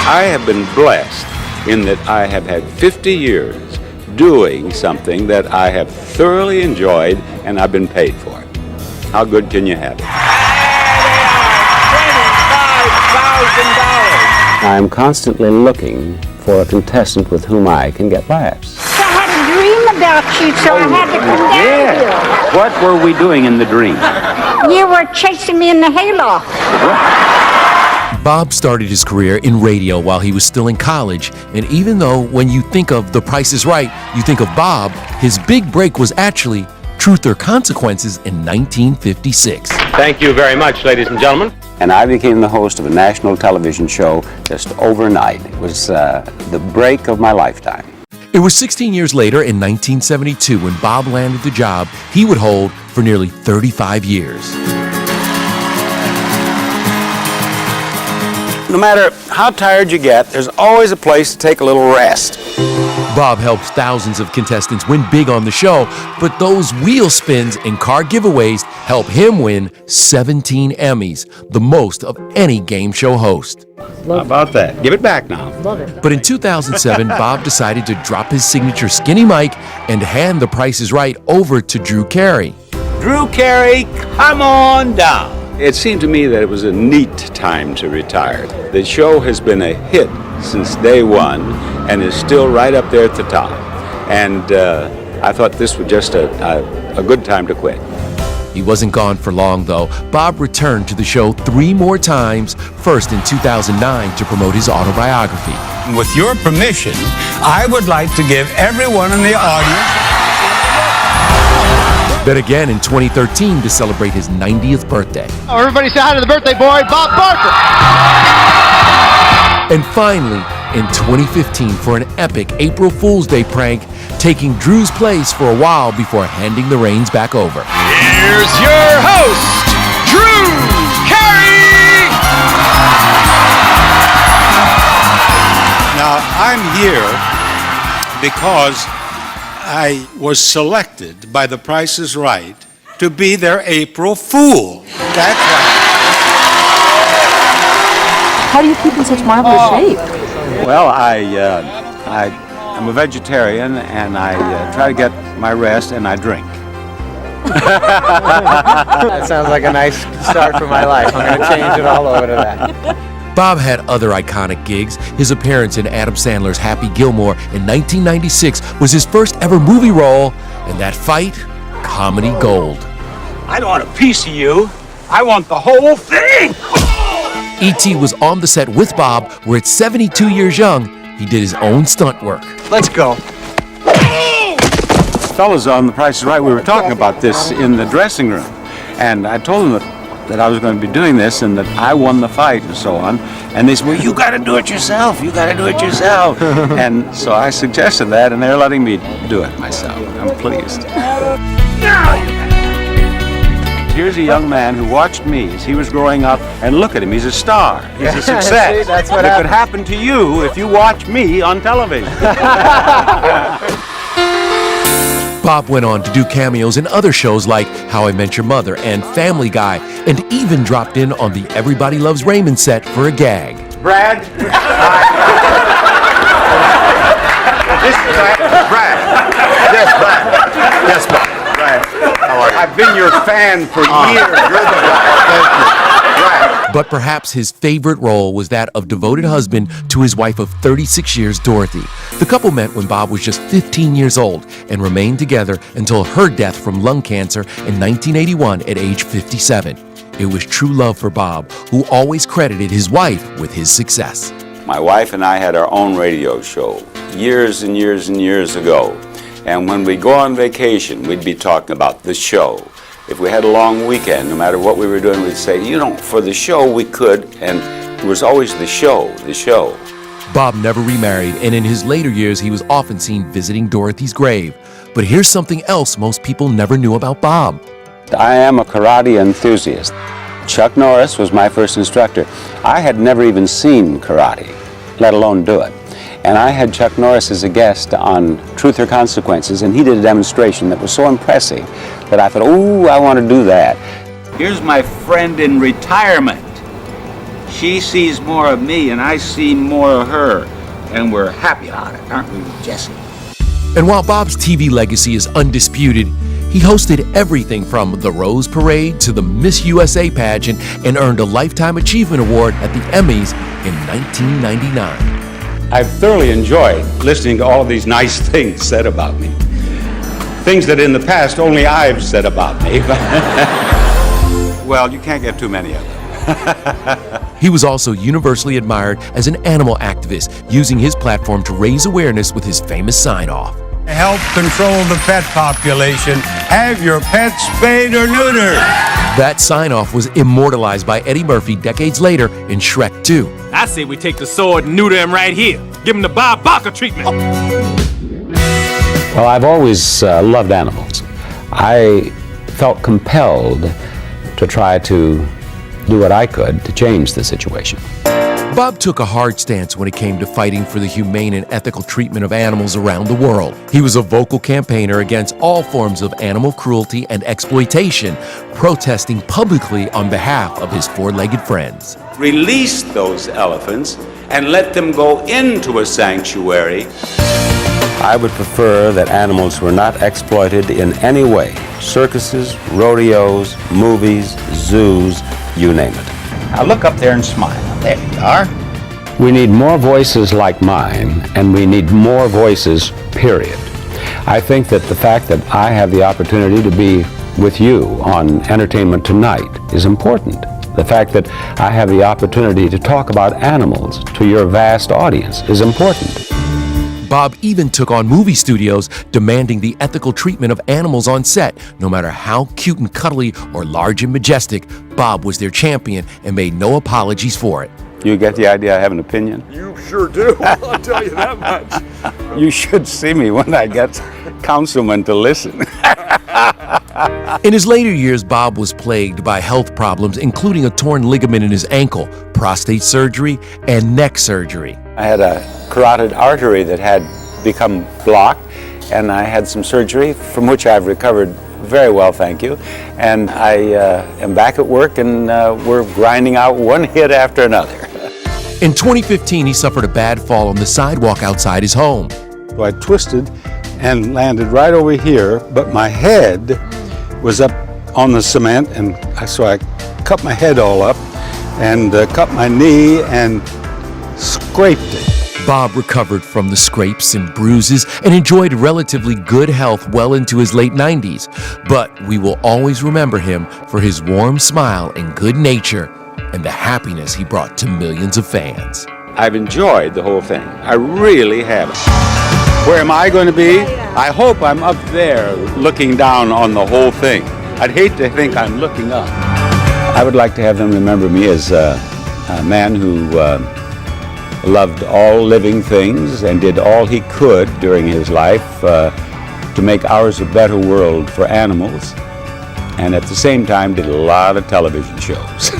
I have been blessed in that I have had 50 years doing something that I have thoroughly enjoyed and I've been paid for it. How good can you have it? $25,000. I'm constantly looking for a contestant with whom I can get laughs. I had a dream about you, so I had to come down here. What were we doing in the dream? You were chasing me in the hayloft. Bob started his career in radio while he was still in college, and even though when you think of The Price is Right, you think of Bob, his big break was actually Truth or Consequences in 1956. Thank you very much, ladies and gentlemen. And I became the host of a national television show just overnight. It was the break of my lifetime. It was 16 years later in 1972 when Bob landed the job he would hold for nearly 35 years. No matter how tired you get, there's always a place to take a little rest. Bob helps thousands of contestants win big on the show, but those wheel spins and car giveaways help him win 17 Emmys, the most of any game show host. How about that? Give it back now. Love it. But in 2007, Bob decided to drop his signature skinny mic and hand The Price is Right over to Drew Carey. Drew Carey, come on down. It seemed to me that it was a neat time to retire. The show has been a hit since day one and is still right up there at the top. And I thought this was just a good time to quit. He wasn't gone for long, though. Bob returned to the show 3 more times, first in 2009 to promote his autobiography. With your permission, I would like to give everyone in the audience... Then again in 2013 to celebrate his 90th birthday. Oh, everybody say hi to the birthday boy, Bob Barker! And finally, in 2015 for an epic April Fool's Day prank, taking Drew's place for a while before handing the reins back over. Here's your host, Drew Carey! Now, I'm here because I was selected by The Price is Right to be their April Fool. That's right. How do you keep in such marvelous shape? Well, I'm a vegetarian and I try to get my rest and I drink. That sounds like a nice start for my life. I'm going to change it all over to that. Bob had other iconic gigs. His appearance in Adam Sandler's Happy Gilmore in 1996 was his first ever movie role, and that fight, comedy gold. I don't want a piece of you. I want the whole thing. E.T. was on the set with Bob, where at 72 years young, he did his own stunt work. Let's go. Fellas on The Price is Right, we were talking about this in the dressing room, and I told them that I was going to be doing this and that I won the fight and so on. And they said, well, you got to do it yourself. You got to do it yourself. And so I suggested that, and they're letting me do it myself. I'm pleased. Here's a young man who watched me as he was growing up, and look at him, he's a star. He's a success. See, that's what it could happen to you if you watch me on television. Bob went on to do cameos in other shows like How I Met Your Mother and Family Guy, and even dropped in on the Everybody Loves Raymond set for a gag. Brad? This is Brad. Yes, Brad. Yes, Bob. Brad. How are you? I've been your fan for years. You're the guy. Thank you. Brad. But perhaps his favorite role was that of devoted husband to his wife of 36 years, Dorothy. The couple met when Bob was just 15 years old and remained together until her death from lung cancer in 1981 at age 57. It was true love for Bob, who always credited his wife with his success. My wife and I had our own radio show years and years and years ago. And when we'd go on vacation, we'd be talking about the show. If we had a long weekend, no matter what we were doing, we'd say, you know, for the show we could, and it was always the show, the show. Bob never remarried, and in his later years, he was often seen visiting Dorothy's grave. But here's something else most people never knew about Bob. I am a karate enthusiast. Chuck Norris was my first instructor. I had never even seen karate, let alone do it. And I had Chuck Norris as a guest on Truth or Consequences, and he did a demonstration that was so impressive that I thought, ooh, I want to do that. Here's my friend in retirement, She sees more of me and I see more of her. And we're happy about it, aren't we, Jesse? And while Bob's TV legacy is undisputed, he hosted everything from the Rose Parade to the Miss USA pageant and earned a Lifetime Achievement Award at the Emmys in 1999. I've thoroughly enjoyed listening to all of these nice things said about me. Things that in the past only I've said about me. Well, you can't get too many of them. He was also universally admired as an animal activist, using his platform to raise awareness with his famous sign-off. Help control the pet population. Have your pets spayed or neutered. That sign-off was immortalized by Eddie Murphy decades later in Shrek 2. I say we take the sword and neuter him right here. Give him the Bob Barker treatment. Well, I've always loved animals. I felt compelled to try to do what I could to change the situation. Bob took a hard stance when it came to fighting for the humane and ethical treatment of animals around the world. He was a vocal campaigner against all forms of animal cruelty and exploitation, protesting publicly on behalf of his four-legged friends. Release those elephants and let them go into a sanctuary. I would prefer that animals were not exploited in any way. Circuses, rodeos, movies, zoos, you name it. Now look up there and smile. There you are. We need more voices like mine, and we need more voices, period. I think that the fact that I have the opportunity to be with you on Entertainment Tonight is important. The fact that I have the opportunity to talk about animals to your vast audience is important. Bob even took on movie studios, demanding the ethical treatment of animals on set. No matter how cute and cuddly or large and majestic, Bob was their champion and made no apologies for it. You get the idea I have an opinion? You sure do. I'll tell you that much. You should see me when I get councilmen to listen. In his later years, Bob was plagued by health problems, including a torn ligament in his ankle, prostate surgery, and neck surgery. I had a carotid artery that had become blocked, and I had some surgery from which I've recovered very well, thank you. And I am back at work, and we're grinding out one hit after another. In 2015, he suffered a bad fall on the sidewalk outside his home. So I twisted and landed right over here, but my head was up on the cement, and so I cut my head all up and cut my knee and scraped it. Bob recovered from the scrapes and bruises and enjoyed relatively good health well into his late 90s. But we will always remember him for his warm smile and good nature and the happiness he brought to millions of fans. I've enjoyed the whole thing. I really have. Where am I going to be? I hope I'm up there looking down on the whole thing. I'd hate to think I'm looking up. I would like to have them remember me as a man who loved all living things and did all he could during his life to make ours a better world for animals, and at the same time did a lot of television shows.